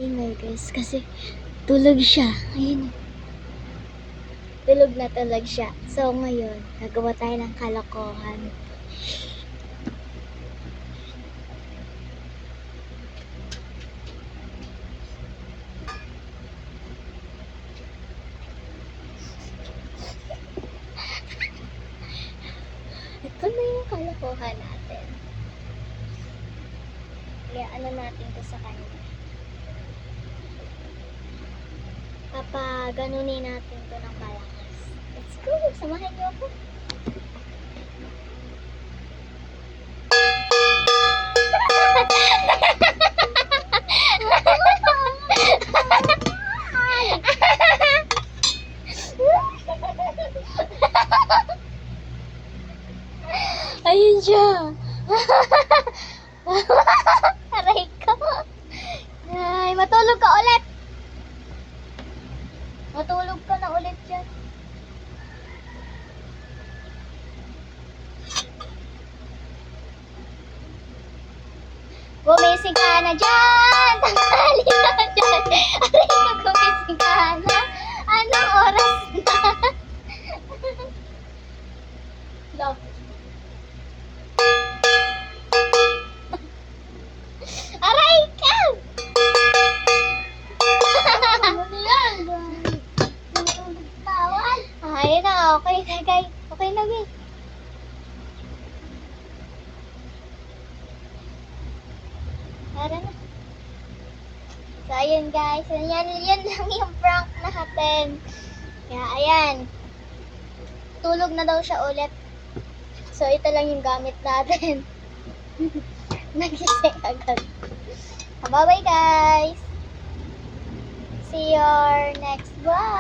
ingay guys kasi tulog siya. Ayun. Tulog na tulog siya. So ngayon, gagawa tayo ng kalokohan. Ito na yung kalokohan natin. Kaya ano natin to sa kanya. Papaganunin natin to ng malakas. Let's go! Samahan niyo ako. Ayun siya. Aray ko. Ay, matulog ka ulit. Matulog ka na ulit dyan. Gumising ka na dyan. Tanghali ka dyan. Aray ko, gumising ka na. Anong oras na? Love. Aray ka! Ano yan? Ayun na, okay na guys. Okay na guys. Tara na. So ayun guys, yan lang yung prank natin. Kaya ayan. Tulog na daw siya ulit. So ito lang yung gamit natin. Nagising agad. Bye bye guys. See you next vlog.